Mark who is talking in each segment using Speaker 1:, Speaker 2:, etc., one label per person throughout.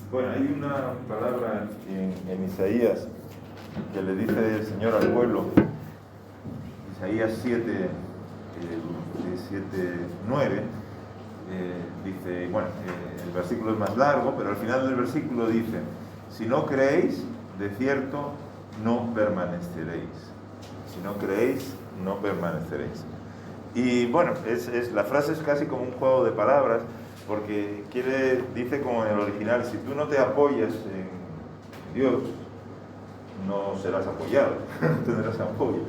Speaker 1: Bueno, hay una palabra en Isaías que le dice el Señor al pueblo, Isaías 7, 9, dice, bueno, el versículo es más largo, pero al final del versículo dice, si no creéis, de cierto no permaneceréis. Si no creéis, no permaneceréis. Y bueno, la frase es casi como un juego de palabras, porque dice como en el original, si tú no te apoyas en Dios, no serás apoyado, no tendrás apoyo.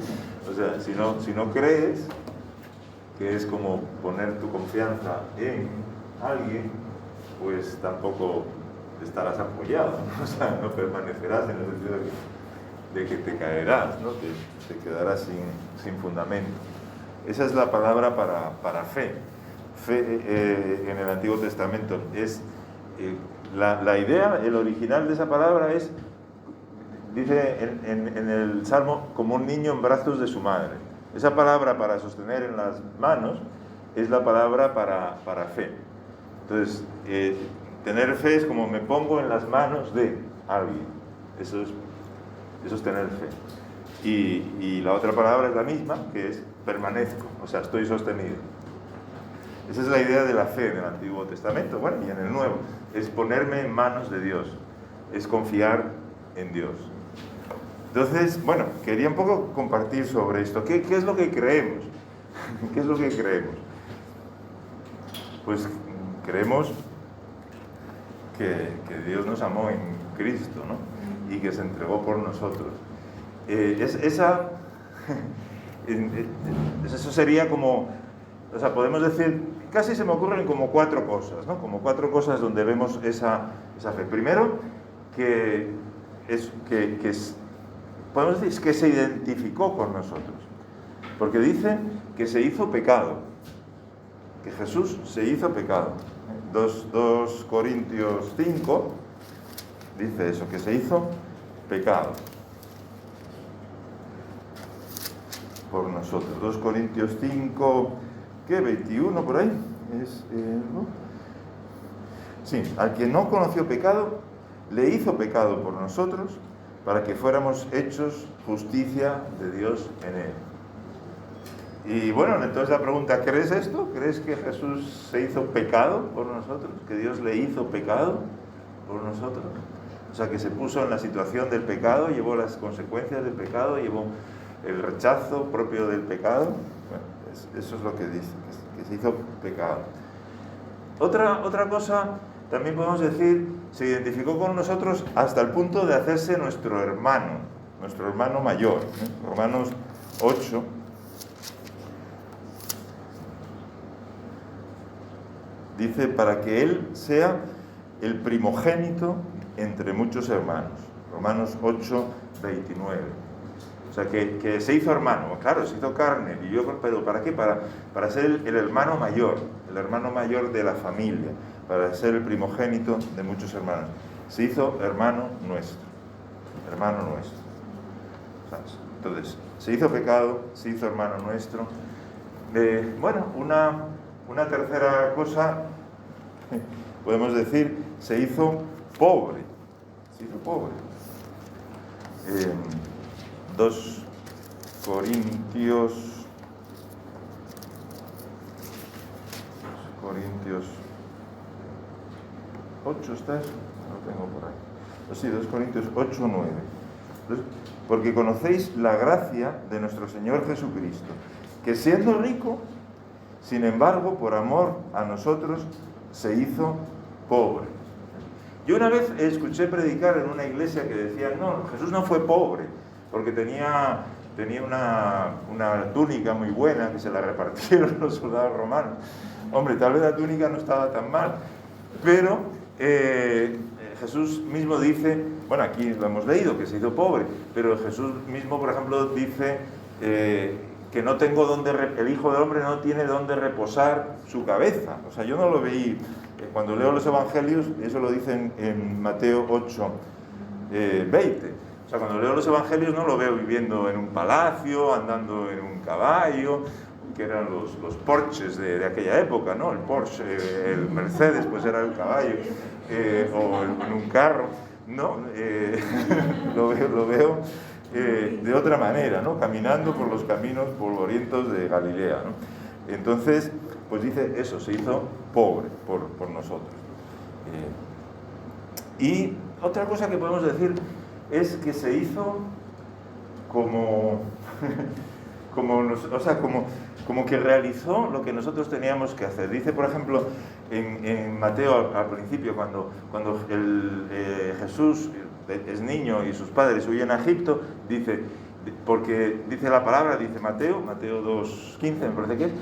Speaker 1: O sea, si no crees, que es como poner tu confianza en alguien, pues tampoco estarás apoyado, ¿no? O sea, no permanecerás en el sentido de que te caerás, ¿no? Te quedarás sin fundamento. Esa es la palabra para fe. Fe en el Antiguo Testamento es la idea, el original de esa palabra es, dice en el Salmo, como un niño en brazos de su madre. Esa palabra para sostener en las manos es la palabra para fe. Entonces, tener fe es como me pongo en las manos de alguien. Eso es tener fe. Y la otra palabra es la misma, que es permanezco, o sea, estoy sostenido. Esa es la idea de la fe en el Antiguo Testamento, bueno, y en el Nuevo. Es ponerme en manos de Dios, es confiar en Dios. Entonces, bueno, quería un poco compartir sobre esto. ¿Qué es lo que creemos? ¿Qué es lo que creemos? Pues creemos que Dios nos amó en Cristo, ¿no? Y que se entregó por nosotros. Eso sería como, o sea, podemos decir, casi se me ocurren como 4 cosas, ¿no? Como 4 cosas donde vemos esa fe. Primero, podemos decir que se identificó con nosotros, porque dice que se hizo pecado, que Jesús se hizo pecado. 2 Corintios 5 dice eso, que se hizo pecado por nosotros. 2 Corintios 5, ¿qué? 21 por ahí. ¿No? Sí, al que no conoció pecado, le hizo pecado por nosotros, para que fuéramos hechos justicia de Dios en él. Y bueno, entonces la pregunta, ¿crees esto? ¿Crees que Jesús se hizo pecado por nosotros? ¿Que Dios le hizo pecado por nosotros? O sea, que se puso en la situación del pecado, llevó las consecuencias del pecado, llevó el rechazo propio del pecado. Bueno, eso es lo que dice, que se hizo pecado. Otra cosa, también podemos decir, se identificó con nosotros hasta el punto de hacerse nuestro hermano mayor. Romanos 8. Dice, para que Él sea el primogénito entre muchos hermanos. Romanos 8, 29. O sea, que se hizo hermano. Claro, se hizo carne, vivió pero ¿para qué? Para ser el hermano mayor de la familia, para ser el primogénito de muchos hermanos. Se hizo hermano nuestro. Entonces, se hizo pecado, se hizo hermano nuestro. Bueno, una tercera cosa, podemos decir, se hizo pobre. 2 Corintios 8, ¿está eso? No tengo por ahí. Sí, 2 Corintios 8, 9. Porque conocéis la gracia de nuestro Señor Jesucristo, que siendo rico, sin embargo, por amor a nosotros, se hizo pobre. Yo una vez escuché predicar en una iglesia que decían, no, Jesús no fue pobre, porque tenía una túnica muy buena que se la repartieron los soldados romanos. Hombre, tal vez la túnica no estaba tan mal, pero Jesús mismo dice, bueno, aquí lo hemos leído, que se hizo pobre, pero Jesús mismo, por ejemplo, dice que no tengo el Hijo del Hombre no tiene dónde reposar su cabeza. O sea, yo no lo veí, cuando leo los Evangelios, eso lo dicen en Mateo 8, 20. O sea, cuando leo los Evangelios no lo veo viviendo en un palacio, andando en un caballo, que eran los Porsches de aquella época, ¿no? El Porsche, el Mercedes, pues era el caballo. o en un carro, ¿no? Lo veo de otra manera, ¿no? Caminando por los caminos polvorientos de Galilea, ¿no? Entonces, pues dice eso, se hizo pobre por nosotros. Y otra cosa que podemos decir es que se hizo como como que realizó lo que nosotros teníamos que hacer. Dice, por ejemplo, en Mateo al principio, cuando Jesús es niño y sus padres huyen a Egipto, dice, porque dice la palabra, dice Mateo 2:15, me parece que es,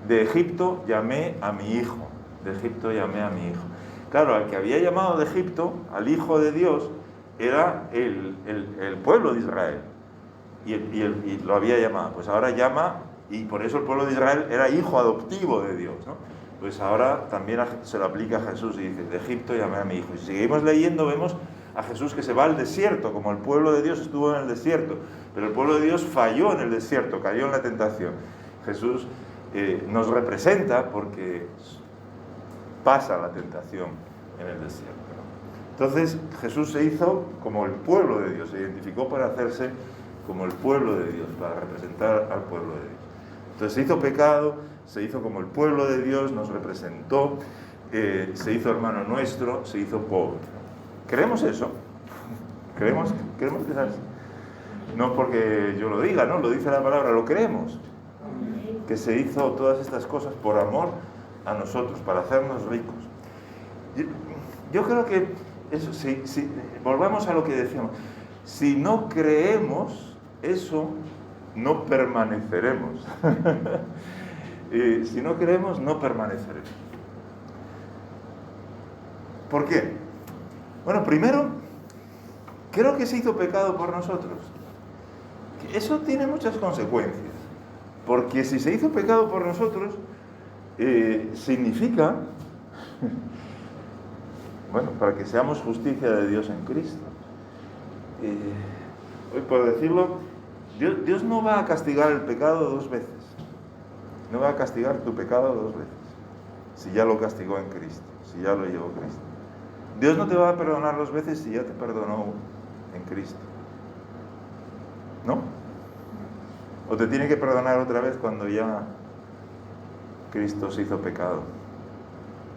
Speaker 1: de Egipto llamé a mi hijo, de Egipto llamé a mi hijo. Claro, al que había llamado de Egipto, al Hijo de Dios, era el pueblo de Israel. Y lo había llamado. Pues ahora llama, y por eso el pueblo de Israel era hijo adoptivo de Dios, ¿no? Pues ahora también se lo aplica a Jesús y dice, de Egipto llamé a mi hijo. Y si seguimos leyendo, vemos a Jesús que se va al desierto, como el pueblo de Dios estuvo en el desierto. Pero el pueblo de Dios falló en el desierto, cayó en la tentación. Jesús nos representa porque pasa la tentación en el desierto, ¿no? Entonces Jesús se hizo como el pueblo de Dios, se identificó para hacerse como el pueblo de Dios, para representar al pueblo de Dios. Entonces se hizo pecado, se hizo como el pueblo de Dios, nos representó, se hizo hermano nuestro, se hizo pobre. ¿Creemos eso? ¿Creemos que es así? No porque yo lo diga, ¿no? Lo dice la palabra, lo creemos. Que se hizo todas estas cosas por amor a nosotros, para hacernos ricos. Yo creo que eso, si volvamos a lo que decíamos, si no creemos eso, no permaneceremos. Si no creemos, no permaneceremos. ¿Por qué? Bueno, primero, creo que se hizo pecado por nosotros. Eso tiene muchas consecuencias. Porque si se hizo pecado por nosotros, significa, bueno, para que seamos justicia de Dios en Cristo. Hoy, por decirlo, Dios no va a castigar el pecado 2 veces. No va a castigar tu pecado 2 veces. Si ya lo castigó en Cristo, si ya lo llevó Cristo. Dios no te va a perdonar 2 veces si ya te perdonó en Cristo. ¿No? ¿O te tiene que perdonar otra vez cuando ya Cristo se hizo pecado?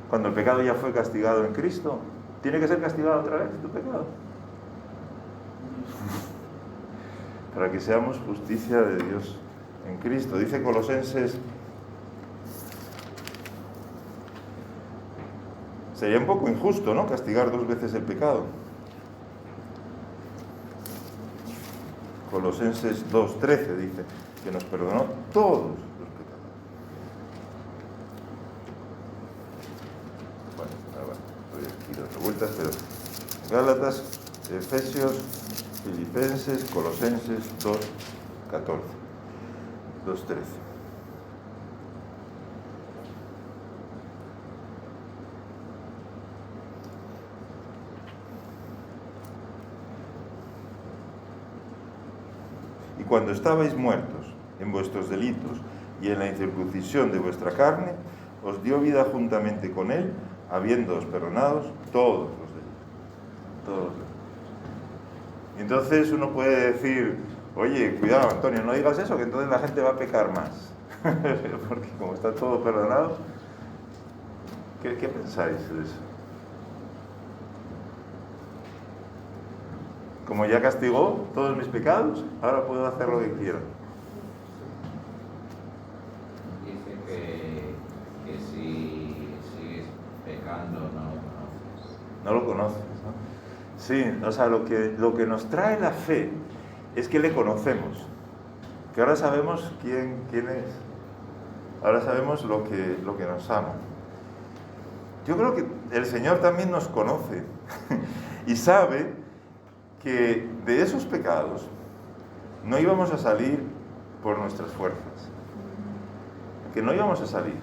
Speaker 1: Cuando el pecado ya fue castigado en Cristo, ¿tiene que ser castigado otra vez tu pecado? Para que seamos justicia de Dios en Cristo. Dice Colosenses, sería un poco injusto, ¿no? Castigar 2 veces el pecado. Colosenses 2:13 dice que nos perdonó todos los pecados. Bueno, estoy aquí dando vueltas, pero Gálatas, Efesios, Filipenses, Colosenses 2:14, 2:13. Y cuando estabais muertos en vuestros delitos y en la incircuncisión de vuestra carne, os dio vida juntamente con Él, habiéndoos perdonados todos los delitos. Todos los delitos. Y entonces uno puede decir, oye, cuidado Antonio, no digas eso, que entonces la gente va a pecar más. Porque como está todo perdonado, ¿qué pensáis de eso? Como ya castigó todos mis pecados, ahora puedo hacer lo que quiero.
Speaker 2: Dice que si sigues pecando no lo conoces.
Speaker 1: No lo conoces, ¿no? Sí, o sea, lo que nos trae la fe es que le conocemos. Que ahora sabemos quién es. Ahora sabemos lo que nos ama. Yo creo que el Señor también nos conoce y sabe que de esos pecados no íbamos a salir por nuestras fuerzas, que no íbamos a salir,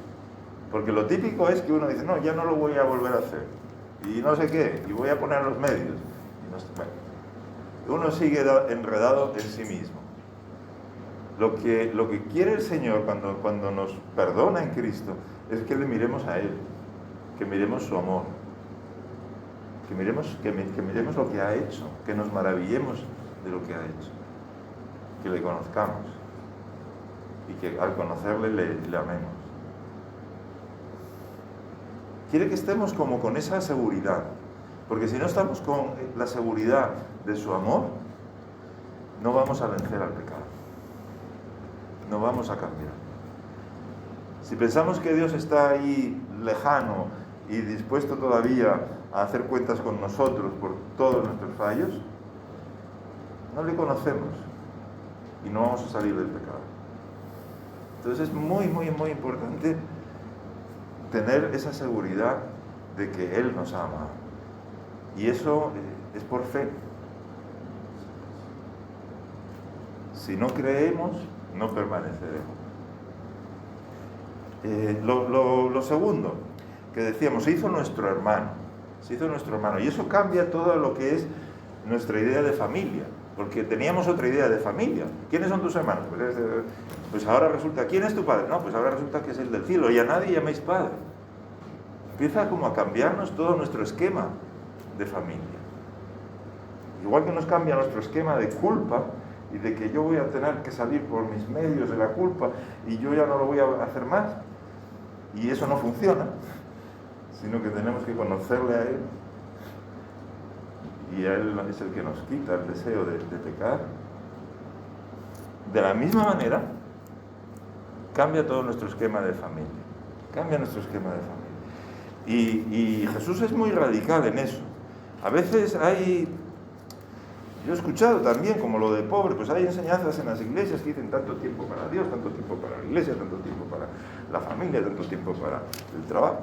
Speaker 1: porque lo típico es que uno dice, no, ya no lo voy a volver a hacer, y no sé qué, y voy a poner los medios, y bueno, uno sigue enredado en sí mismo. Lo que quiere el Señor cuando nos perdona en Cristo es que le miremos a Él, que miremos su amor. que miremos lo que ha hecho, que nos maravillemos de lo que ha hecho, que le conozcamos y que al conocerle le amemos. Quiere que estemos como con esa seguridad, porque si no estamos con la seguridad de su amor, no vamos a vencer al pecado, no vamos a cambiar. Si pensamos que Dios está ahí lejano y dispuesto todavía a hacer cuentas con nosotros por todos nuestros fallos, no le conocemos y no vamos a salir del pecado. Entonces es muy, muy, muy importante tener esa seguridad de que Él nos ama. Y eso es por fe. Si no creemos, no permaneceremos. Lo segundo que decíamos, se hizo nuestro hermano. Y eso cambia todo lo que es nuestra idea de familia. Porque teníamos otra idea de familia. ¿Quiénes son tus hermanos? Pues ahora resulta, ¿quién es tu padre? No, pues ahora resulta que es el del cielo. Y a nadie llaméis padre. Empieza como a cambiarnos todo nuestro esquema de familia. Igual que nos cambia nuestro esquema de culpa y de que yo voy a tener que salir por mis medios de la culpa y yo ya no lo voy a hacer más. Y eso no funciona, sino que tenemos que conocerle a Él. Y a Él es el que nos quita el deseo de pecar. De la misma manera, cambia todo nuestro esquema de familia. Y Jesús es muy radical en eso. A veces yo he escuchado también, como lo de pobre, pues hay enseñanzas en las iglesias que dicen tanto tiempo para Dios, tanto tiempo para la iglesia, tanto tiempo para la familia, tanto tiempo para el trabajo.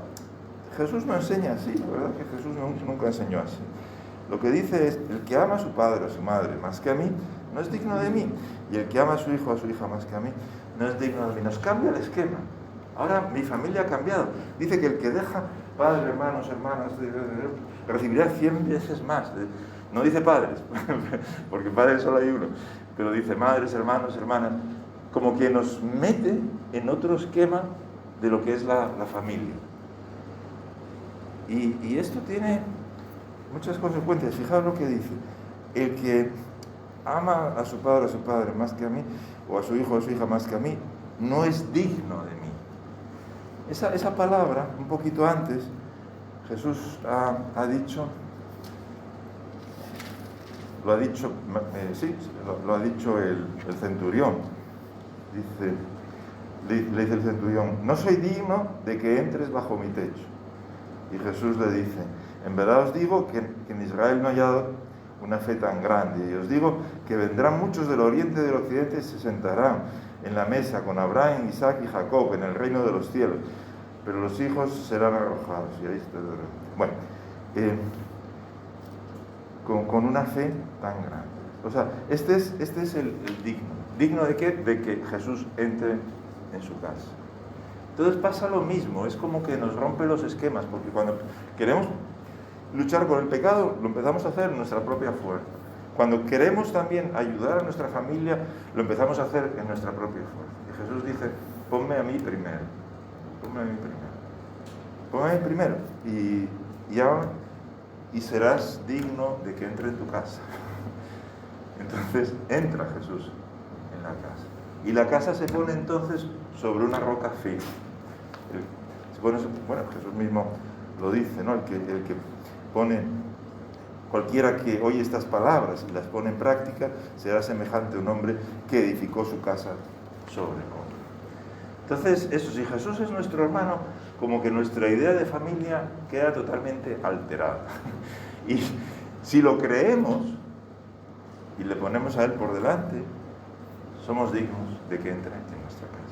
Speaker 1: Jesús no enseña así, la verdad que Jesús nunca enseñó así. Lo que dice es, el que ama a su padre o a su madre más que a mí, no es digno de mí. Y el que ama a su hijo o a su hija más que a mí, no es digno de mí. Nos cambia el esquema. Ahora mi familia ha cambiado. Dice que el que deja padre, hermanos, hermanas, recibirá 100 veces más. No dice padres, porque padres solo hay uno. Pero dice madres, hermanos, hermanas. Como que nos mete en otro esquema de lo que es la familia. Y esto tiene muchas consecuencias. Fijaos lo que dice. El que ama a su padre o a su padre más que a mí, o a su hijo o a su hija más que a mí, no es digno de mí. Esa palabra, un poquito antes, Jesús ha dicho, lo ha dicho el centurión. Le dice el centurión, no soy digno de que entres bajo mi techo. Y Jesús le dice, en verdad os digo que en Israel no hay una fe tan grande. Y os digo que vendrán muchos del oriente y del occidente y se sentarán en la mesa con Abraham, Isaac y Jacob en el reino de los cielos. Pero los hijos serán arrojados. Y ahí está. Bueno, con una fe tan grande. O sea, este es el digno. ¿Digno de qué? De que Jesús entre en su casa. Entonces pasa lo mismo, es como que nos rompe los esquemas, porque cuando queremos luchar con el pecado, lo empezamos a hacer en nuestra propia fuerza. Cuando queremos también ayudar a nuestra familia, lo empezamos a hacer en nuestra propia fuerza. Y Jesús dice, ponme a mí primero. Y serás digno de que entre en tu casa. Entonces entra Jesús en la casa. Y la casa se pone entonces sobre una roca firme. Jesús mismo lo dice, ¿no? El que pone, cualquiera que oye estas palabras y las pone en práctica, será semejante a un hombre que edificó su casa sobre roca. Entonces, eso, si Jesús es nuestro hermano, como que nuestra idea de familia queda totalmente alterada. Y si lo creemos y le ponemos a Él por delante, somos dignos de que entre en nuestra casa.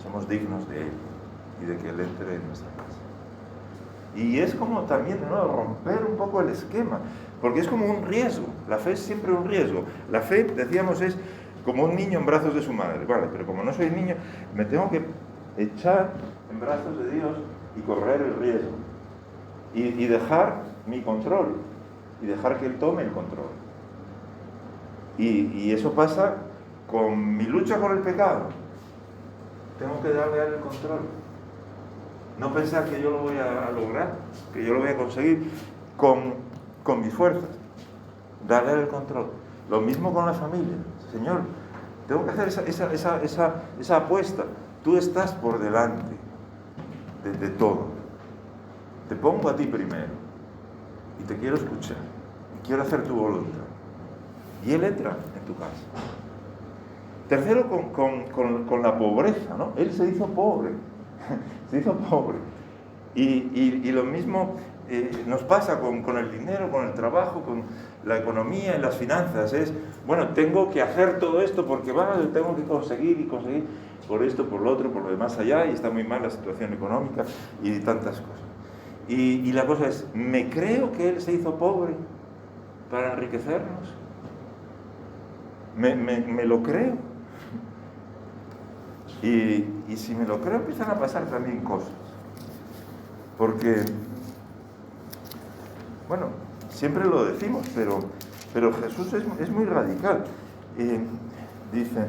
Speaker 1: Somos dignos de Él y de que Él entre en nuestra casa. Y es como también, de nuevo, romper un poco el esquema, porque es como un riesgo. La fe es siempre un riesgo. La fe, decíamos, es como un niño en brazos de su madre. Vale, pero como no soy niño, me tengo que echar en brazos de Dios y correr el riesgo. Y dejar mi control. Y dejar que Él tome el control. Y eso pasa con mi lucha con el pecado. Tengo que darle a Él el control. No pensar que yo lo voy a lograr, que yo lo voy a conseguir. con mis fuerzas. Dale el control. Lo mismo con la familia. Señor, tengo que hacer esa apuesta. Tú estás por delante de todo. Te pongo a ti primero. Y te quiero escuchar. Y quiero hacer tu voluntad. Y Él entra en tu casa. Tercero, con la pobreza, ¿no? Él se hizo pobre. Se hizo pobre. Y lo mismo nos pasa con el dinero, con el trabajo, con la economía y las finanzas. Es, bueno, tengo que hacer todo esto porque tengo que conseguir por esto, por lo otro, por lo demás allá, y está muy mal la situación económica y tantas cosas. Y la cosa es, ¿me creo que Él se hizo pobre para enriquecernos? ¿Me lo creo? Y si me lo creo, empiezan a pasar también cosas. Porque, bueno, siempre lo decimos, pero Jesús es muy radical. Dice,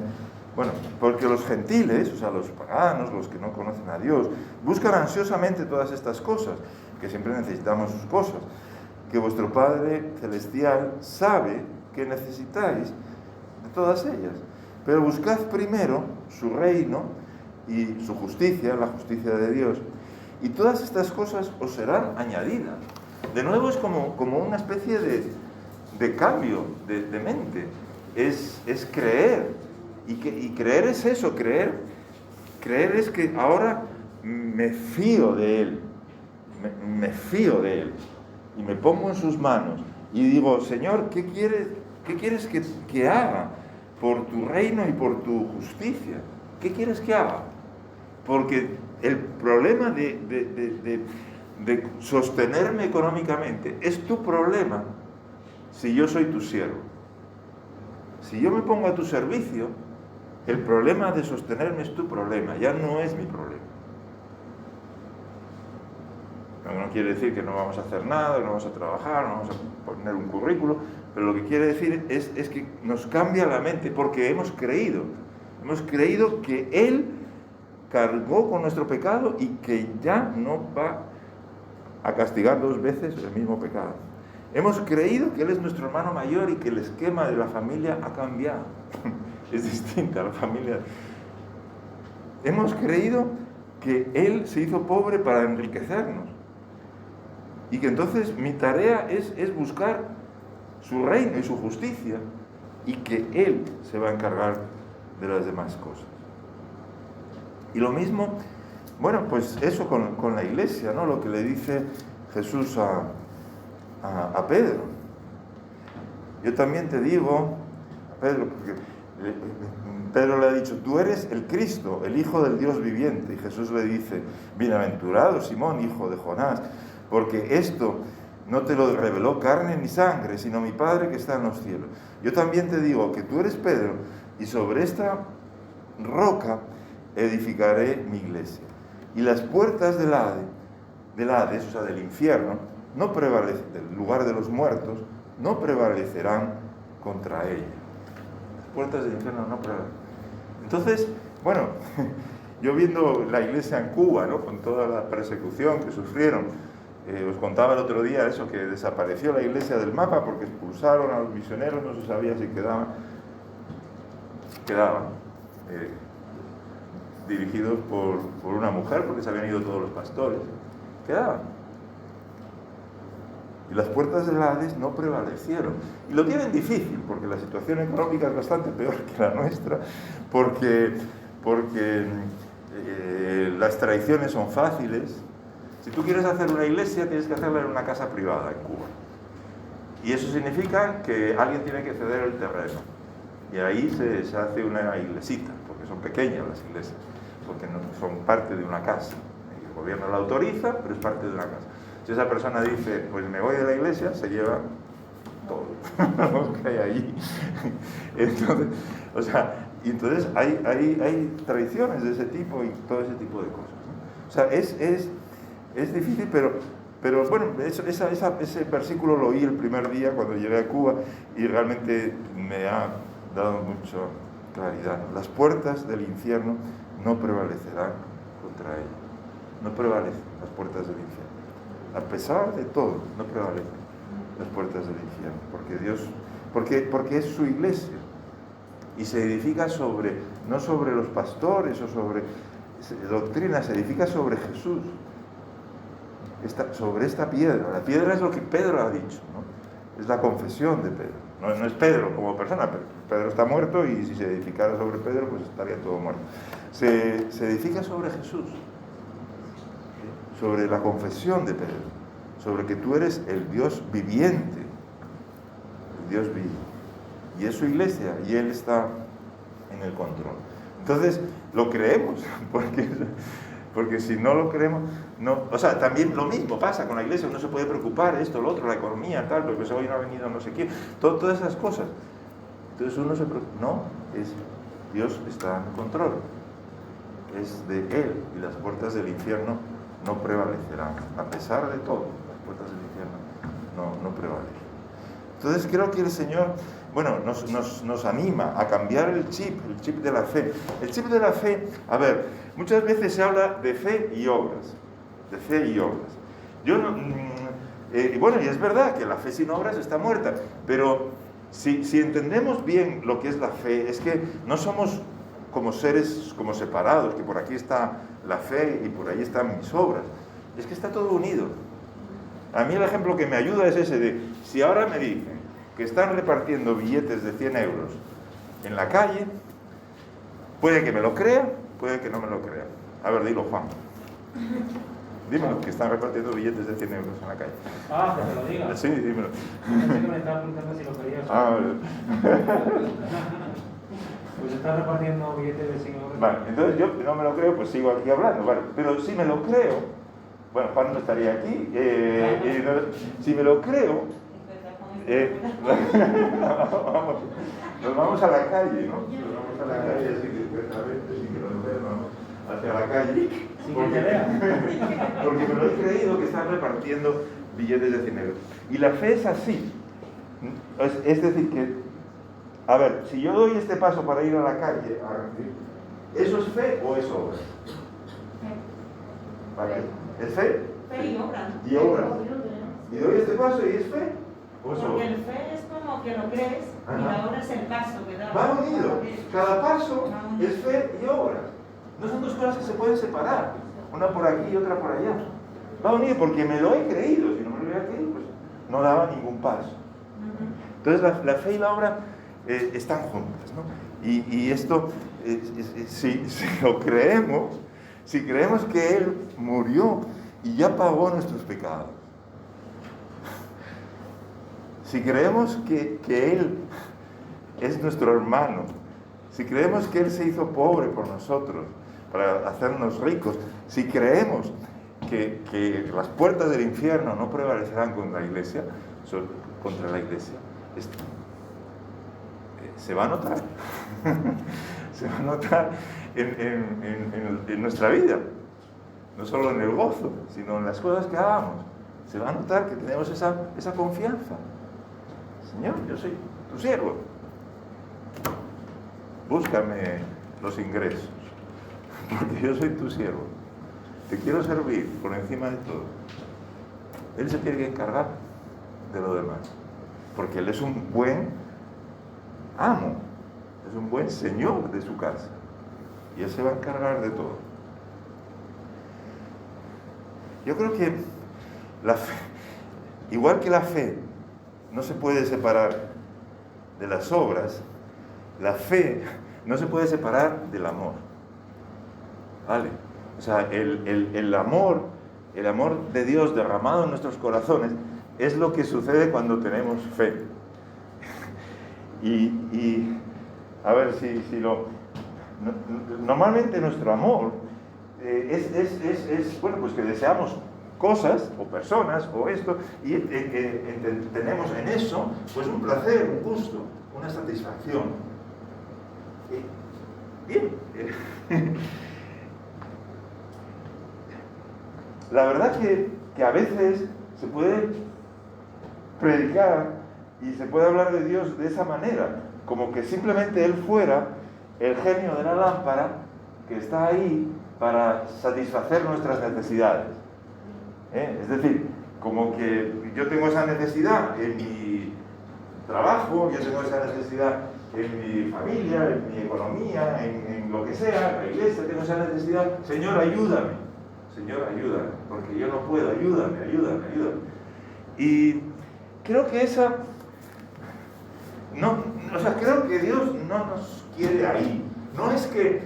Speaker 1: bueno, porque los gentiles, o sea, los paganos, los que no conocen a Dios, buscan ansiosamente todas estas cosas, que siempre necesitamos sus cosas, que vuestro Padre Celestial sabe que necesitáis de todas ellas. Pero buscad primero su reino y su justicia, la justicia de Dios, y todas estas cosas os serán añadidas. De nuevo es como una especie de cambio de mente. Es creer. Y creer es eso, creer es que ahora me fío de Él. Me fío de Él. Y me pongo en sus manos. Y digo, Señor, ¿qué quieres que haga por tu reino y por tu justicia? ¿Qué quieres que haga? Porque el problema de sostenerme económicamente es tu problema si yo soy tu siervo. Si yo me pongo a tu servicio, el problema de sostenerme es tu problema, ya no es mi problema. No quiere decir que no vamos a hacer nada, no vamos a trabajar, no vamos a poner un currículo, pero lo que quiere decir es que nos cambia la mente porque hemos creído que Él cargó con nuestro pecado y que ya no va a castigar 2 veces el mismo pecado. Hemos creído que Él es nuestro hermano mayor y que el esquema de la familia ha cambiado. Es distinta la familia. Hemos creído que Él se hizo pobre para enriquecernos. Y que entonces mi tarea es buscar su reino y su justicia y que Él se va a encargar de las demás cosas. Y lo mismo, bueno, pues eso con la iglesia, ¿no? Lo que le dice Jesús a Pedro. Yo también te digo, a Pedro, porque Pedro le ha dicho, tú eres el Cristo, el Hijo del Dios viviente. Y Jesús le dice, bienaventurado Simón, hijo de Jonás, porque esto no te lo reveló carne ni sangre, sino mi Padre que está en los cielos. Yo también te digo que tú eres Pedro, y sobre esta roca edificaré mi iglesia. Y las puertas del Hades, o sea, del infierno, no prevalecen, del lugar de los muertos, no prevalecerán contra ella. Las puertas del infierno no prevalecen. Entonces, bueno, yo viendo la iglesia en Cuba, ¿no? Con toda la persecución que sufrieron, os contaba el otro día eso, que desapareció la iglesia del mapa porque expulsaron a los misioneros, no se sabía si quedaban dirigidos por una mujer, porque se habían ido todos los pastores, quedaban. Y las puertas del Hades no prevalecieron. Y lo tienen difícil, porque la situación económica es bastante peor que la nuestra, porque las traiciones son fáciles. Si tú quieres hacer una iglesia, tienes que hacerla en una casa privada en Cuba. Y eso significa que alguien tiene que ceder el terreno. Y ahí se hace una iglesita, porque son pequeñas las iglesias, porque no son parte de una casa. El gobierno la autoriza, pero es parte de una casa. Si esa persona dice, pues me voy de la iglesia, se lleva todo lo que hay allí. Entonces hay traiciones de ese tipo y todo ese tipo de cosas, ¿no? O sea, es difícil, pero bueno, ese versículo lo oí el primer día cuando llegué a Cuba y realmente me ha dado mucha claridad. Las puertas del infierno no prevalecerán contra ella. No prevalecen las puertas del infierno. A pesar de todo, no prevalecen. las puertas del infierno, porque es su iglesia y se edifica no sobre los pastores o sobre doctrina, se edifica sobre Jesús, sobre esta piedra. La piedra es lo que Pedro ha dicho, ¿no? Es la confesión de Pedro, no es Pedro como persona. Pedro está muerto y si se edificara sobre Pedro pues estaría todo muerto. Se edifica sobre Jesús, sobre la confesión de Pedro, sobre que tú eres el Dios viviente, el Dios vivo, y es su iglesia y Él está en el control. Entonces lo creemos, porque si no lo creemos, no. O sea, también lo mismo pasa con la iglesia, uno se puede preocupar, esto, lo otro, la economía, tal, porque hoy no ha venido no sé quién, todas esas cosas. Entonces uno se preocupa, no, Dios está en control, es de Él, y las puertas del infierno no prevalecerán, a pesar de todo, las puertas del infierno no prevalecen. Entonces creo que el Señor, bueno, nos anima a cambiar el chip de la fe. El chip de la fe, a ver, muchas veces se habla de fe y obras, Yo no, bueno, y es verdad que la fe sin obras está muerta, pero si entendemos bien lo que es la fe, es que no somos como seres como separados, que por aquí está la fe y por ahí están mis obras. Es que está todo unido. A mí el ejemplo que me ayuda es ese de, si ahora me dicen que están repartiendo billetes de 100 euros en la calle, puede que me lo crea, puede que no me lo crea. A ver, dilo, Juan. Dímelo, que están repartiendo billetes de 100 euros en la calle.
Speaker 3: Ah, que te lo diga.
Speaker 1: Sí, dímelo.
Speaker 3: Pensé que me estaba preguntando si lo querías. Pues están repartiendo billetes de 100 euros.
Speaker 1: Vale, entonces yo no me lo creo, pues sigo aquí hablando, vale. Pero si me lo creo, bueno, Juan no estaría aquí, si me lo creo, nos vamos a la calle, ¿no? Nos vamos a la calle así discretamente, sin que nos vean, vamos hacia la calle. Porque me lo he creído que están repartiendo billetes de 100 euros. Y la fe es así. Es decir, que, a ver, si yo doy este paso para ir a la calle, ¿eso es fe o es obra? ¿Vale? ¿Es fe?
Speaker 4: Fe y obra.
Speaker 1: Y obra. ¿Y doy este paso y es fe? ¿O es obra?
Speaker 4: Porque el fe es como que lo crees y la obra es el paso que da.
Speaker 1: Va unido. Cada paso es fe y obra. No son dos cosas que se pueden separar. Una por aquí y otra por allá. Va unido porque me lo he creído. Si no me lo hubiera creído, pues no daba ningún paso. Entonces la fe y la obra están juntas, ¿no? Y esto, si lo creemos, si creemos que Él murió y ya pagó nuestros pecados, si creemos que Él es nuestro hermano, si creemos que Él se hizo pobre por nosotros para hacernos ricos, si creemos que las puertas del infierno no prevalecerán contra la iglesia, se va a notar. Se va a notar en nuestra vida, no solo en el gozo, sino en las cosas que hagamos. Se va a notar que tenemos esa confianza. Señor, yo soy tu siervo. Búscame los ingresos, porque yo soy tu siervo. Te quiero servir por encima de todo. Él se tiene que encargar de lo demás, porque Él es un buen amo, es un buen señor de su casa, y Él se va a encargar de todo. Yo creo que la fe, igual que la fe no se puede separar de las obras, la fe no se puede separar del amor. ¿Vale? O sea, el amor de Dios derramado en nuestros corazones es lo que sucede cuando tenemos fe. Y a ver si normalmente nuestro amor es bueno, pues que deseamos cosas o personas o esto y tenemos en eso pues un placer, un gusto, una satisfacción. Bien. La verdad que a veces se puede predicar y se puede hablar de Dios de esa manera, como que simplemente Él fuera el genio de la lámpara que está ahí para satisfacer nuestras necesidades. Es decir, como que yo tengo esa necesidad en mi trabajo, yo tengo esa necesidad en mi familia, en mi economía, en lo que sea, en la iglesia, tengo esa necesidad. Señor, ayúdame. Señor, ayúdame, porque yo no puedo. Ayúdame. Y creo que creo que Dios no nos quiere ahí. No es que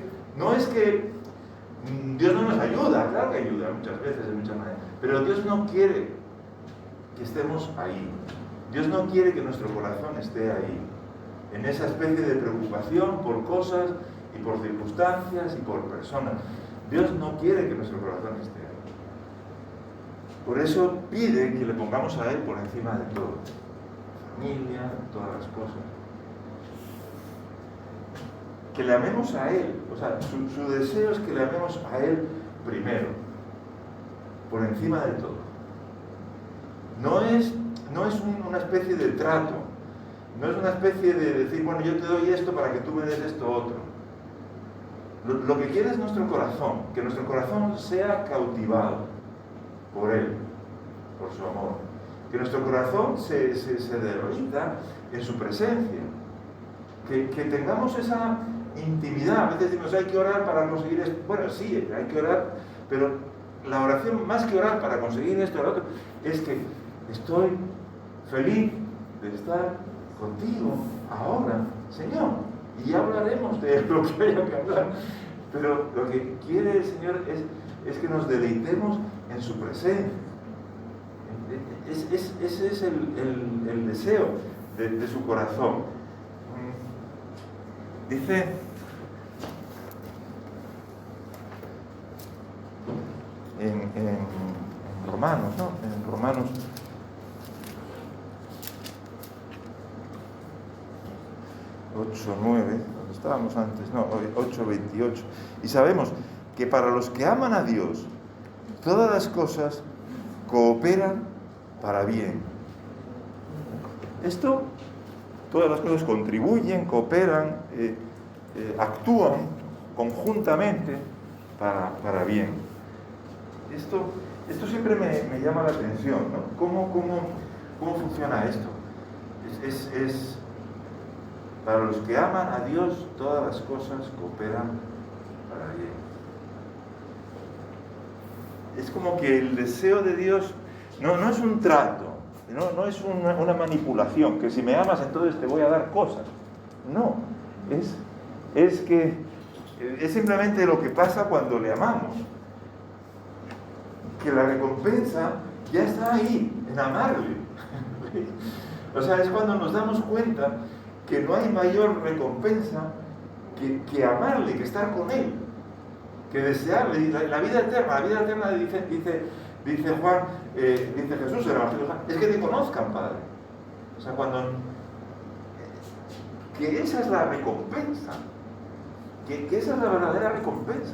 Speaker 1: Dios no nos ayuda, claro que ayuda muchas veces, de muchas maneras, pero Dios no quiere que estemos ahí. Dios no quiere que nuestro corazón esté ahí, en esa especie de preocupación por cosas y por circunstancias y por personas. Dios no quiere que nuestro corazón esté ahí. Por eso pide que le pongamos a Él por encima de todo. Familia, todas las cosas. Que le amemos a Él. O sea, su deseo es que le amemos a Él primero, por encima de todo. No es una especie de trato, no es una especie de decir, bueno, yo te doy esto para que tú me des esto otro. Lo que quiere es nuestro corazón, que nuestro corazón sea cautivado por Él, por su amor. Que nuestro corazón se derrita en su presencia. Que tengamos esa intimidad. A veces decimos, hay que orar para conseguir esto. Bueno, sí, hay que orar, pero la oración, más que orar para conseguir esto o lo otro, es que estoy feliz de estar contigo ahora, Señor. Y ya hablaremos de lo que haya que hablar. Pero lo que quiere el Señor es que nos deleitemos en su presencia. Ese es el deseo de su corazón. Dice en Romanos, ¿no? En Romanos 8:9, donde estábamos antes, no, 8:28. Y sabemos que para los que aman a Dios, todas las cosas cooperan para bien. Esto, todas las cosas contribuyen, cooperan, actúan conjuntamente para bien. Esto siempre me llama la atención, ¿no? ¿Cómo funciona esto? Es para los que aman a Dios, todas las cosas cooperan para bien. Es como que el deseo de Dios no es un trato, no es una manipulación, que si me amas entonces te voy a dar cosas. No, es simplemente lo que pasa cuando le amamos. Que la recompensa ya está ahí, en amarle. O sea, es cuando nos damos cuenta que no hay mayor recompensa que amarle, que estar con Él, que desearle. La vida eterna dice Juan, dice Jesús en el Evangelio de Juan, es que te conozcan, Padre. O sea, que esa es la recompensa, que esa es la verdadera recompensa.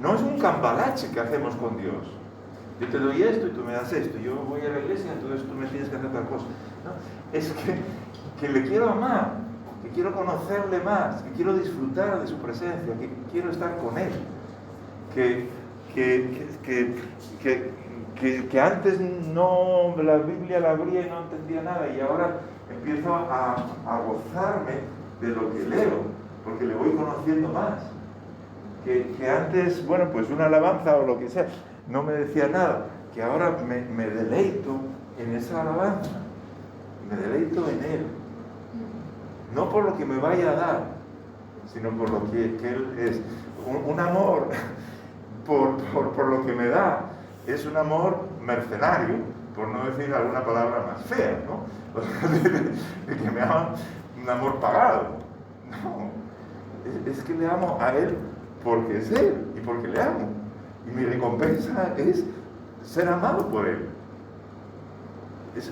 Speaker 1: No es un cambalache que hacemos con Dios. Yo te doy esto y tú me das esto. Yo voy a la iglesia, entonces tú me tienes que hacer tal cosa. ¿No? Es que le quiero amar, que quiero conocerle más, que quiero disfrutar de su presencia, que quiero estar con Él. Que antes no, la Biblia la abría y no entendía nada, y ahora empiezo a gozarme de lo que leo, porque le voy conociendo más. Que antes, bueno, pues una alabanza o lo que sea, no me decía nada, que ahora me deleito en esa alabanza, me deleito en Él. No por lo que me vaya a dar, sino por lo que Él es. Un amor por lo que me da, es un amor mercenario, por no decir alguna palabra más fea, ¿no? De que me aman un amor pagado. No, es que le amo a Él porque es Él y porque le amo. Y mi recompensa es ser amado por Él. Eso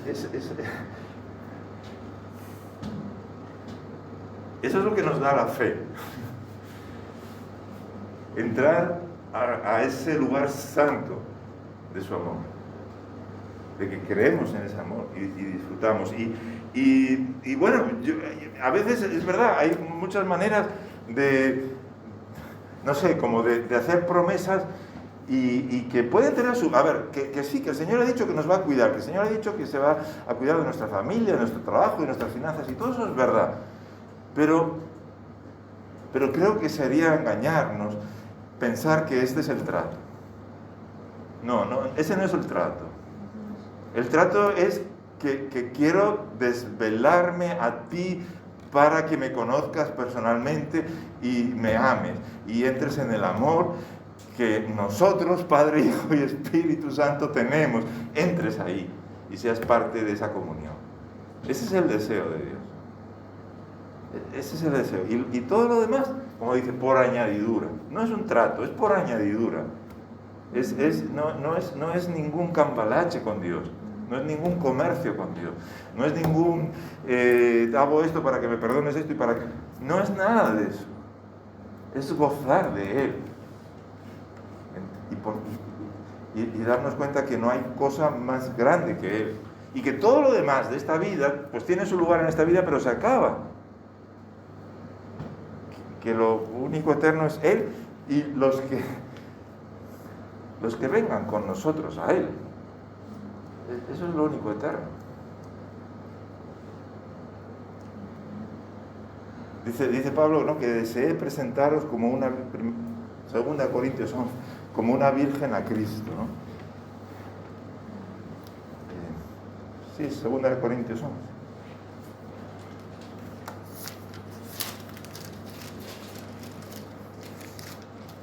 Speaker 1: es lo que nos da la fe. Entrar a ese lugar santo de su amor. De que creemos en ese amor y disfrutamos. Y bueno, a veces es verdad, hay muchas maneras de, no sé, como de hacer promesas y que puede tener su... A ver, que sí, que el Señor ha dicho que nos va a cuidar, que el Señor ha dicho que se va a cuidar de nuestra familia, de nuestro trabajo, de nuestras finanzas, y todo eso es verdad. Pero creo que sería engañarnos pensar que este es el trato. No, ese no es el trato. El trato es que quiero desvelarme a ti para que me conozcas personalmente y me ames y entres en el amor que nosotros, Padre, Hijo y Espíritu Santo, tenemos. Entres ahí y seas parte de esa comunión. Ese es el deseo de Dios. Ese es el deseo. Y todo lo demás, como dice, por añadidura. No es un trato, es por añadidura. No es ningún cambalache con Dios. No es ningún comercio con Dios. No es ningún hago esto para que me perdones esto y para que... No es nada de eso. Es gozar de Él. Y darnos cuenta que no hay cosa más grande que Él. Y que todo lo demás de esta vida, pues tiene su lugar en esta vida, pero se acaba. Que lo único eterno es Él y los que vengan con nosotros a Él. Eso es lo único eterno. Dice Pablo, ¿no?, que deseé presentaros como una, 2 Corintios 11, como una virgen a Cristo, ¿no? Sí, 2 Corintios 11.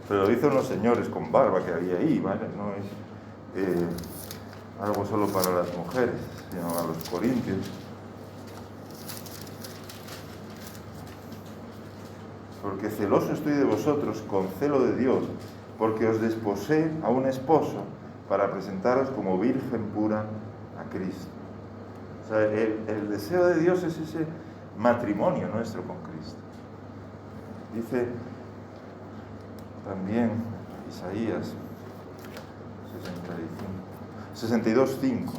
Speaker 1: Pero lo dicen los señores con barba que había ahí, ¿vale? No es algo solo para las mujeres, sino a los corintios. Porque celoso estoy de vosotros con celo de Dios, porque os desposé a un esposo para presentaros como virgen pura a Cristo. O sea, el deseo de Dios es ese matrimonio nuestro con Cristo. Dice también Isaías 62:5.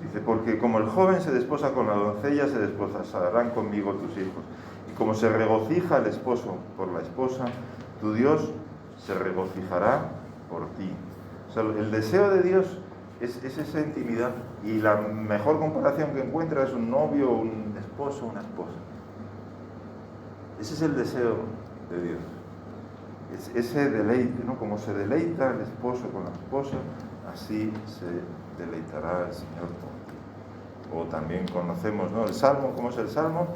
Speaker 1: Dice, porque como el joven se desposa con la doncella, se desposarán conmigo tus hijos. Y como se regocija el esposo por la esposa, tu Dios se regocijará por ti. O sea, el deseo de Dios es esa intimidad. Y la mejor comparación que encuentra es un novio, un esposo, una esposa. Ese es el deseo de Dios. Es ese deleite, ¿no? Como se deleita el esposo con la esposa, así se deleitará el Señor con ti. O también conocemos, ¿no?, el Salmo. ¿Cómo es el Salmo?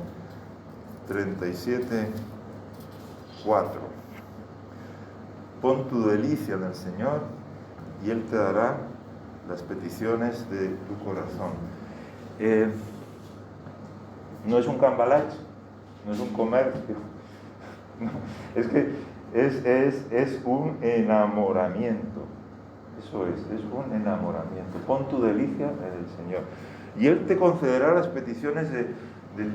Speaker 1: 37:4. Pon tu delicia en el Señor y Él te dará las peticiones de tu corazón. No es un cambalache, no es un comercio, no, es que es un enamoramiento. Eso es un enamoramiento. Pon tu delicia en el Señor y Él te concederá las peticiones de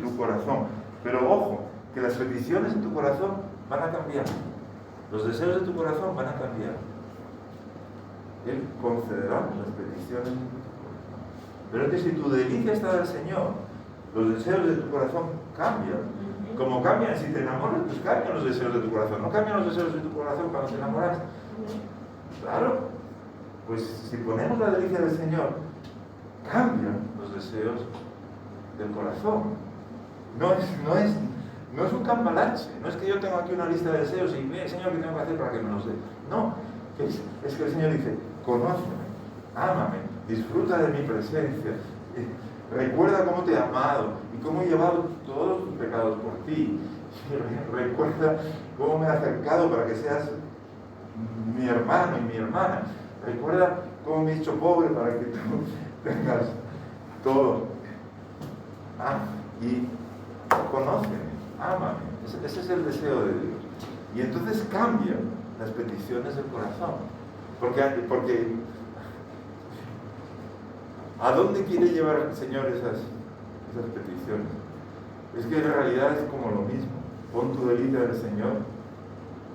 Speaker 1: tu corazón. Pero ojo, que las peticiones de tu corazón van a cambiar. Los deseos de tu corazón van a cambiar. Él concederá las peticiones de tu corazón. Pero es que si tu delicia está del Señor, los deseos de tu corazón cambian. Como cambian si te enamoras, pues cambian los deseos de tu corazón. No cambian los deseos de tu corazón cuando te enamoras. Claro, pues si ponemos la delicia del Señor, cambian los deseos del corazón. No es un cambalache. No es que yo tengo aquí una lista de deseos y mire, Señor, ¿qué tengo que hacer para que me los dé? No, es que el Señor dice, conóceme, ámame, disfruta de mi presencia, recuerda cómo te he amado y cómo he llevado todos tus pecados por ti. Recuerda cómo me he acercado para que seas mi hermano y mi hermana. Recuerda cómo me he hecho pobre para que tú tengas todo. Y conóceme, ámame. Ese es el deseo de Dios. Y entonces cambian las peticiones del corazón. Porque ¿a dónde quiere llevar el Señor esas peticiones? Es que en realidad es como lo mismo. Pon tu delicia del Señor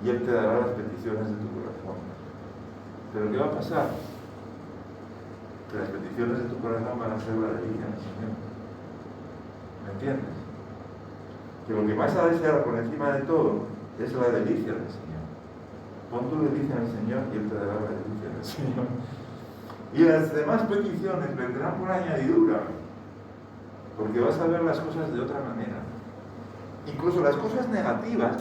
Speaker 1: y Él te dará las peticiones de tu corazón. Pero ¿qué va a pasar? que las peticiones de tu corazón van a ser la delicia del Señor. ¿Me entiendes? Que lo que más ha deseado por encima de todo es la delicia del Señor. Pon tu delicia en el Señor y Él te dará la delicia del Señor. Y las demás peticiones vendrán por añadidura, porque vas a ver las cosas de otra manera. Incluso las cosas negativas,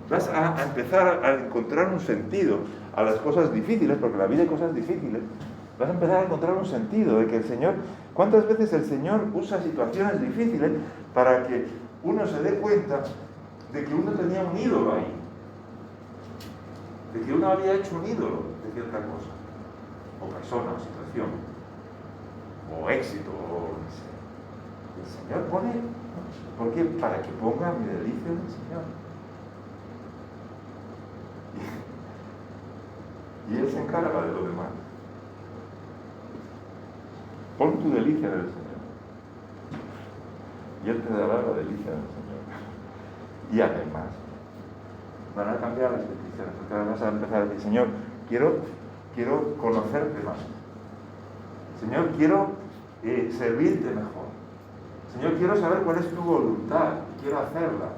Speaker 1: vas a empezar a encontrar un sentido a las cosas difíciles, porque en la vida hay cosas difíciles. Vas a empezar a encontrar un sentido de que el Señor, ¿cuántas veces el Señor usa situaciones difíciles para que uno se dé cuenta de que uno tenía un ídolo ahí? De que uno había hecho un ídolo de cierta cosa, o persona, o situación, o éxito, o no sé. El Señor pone, ¿por qué? Para que ponga mi delicia en el Señor. Y Él se encarga de lo demás. Pon tu delicia en el Señor. Y Él te dará la delicia del Señor. Y además, van a cambiar las peticiones, porque ahora vas a empezar a decir, Señor, quiero conocerte más. Señor, quiero servirte mejor. Señor, quiero saber cuál es tu voluntad, quiero hacerla.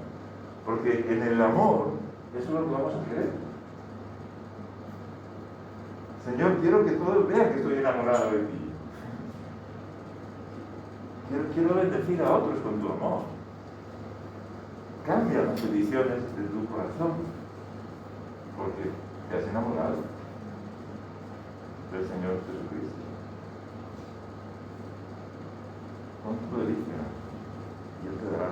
Speaker 1: Porque en el amor, eso es lo que vamos a querer. Señor, quiero que todos vean que estoy enamorado de ti. Quiero bendecir a otros con tu amor. Cambia las peticiones de tu corazón, porque te has enamorado del Señor Jesucristo. Con tu delicia, y Él te dará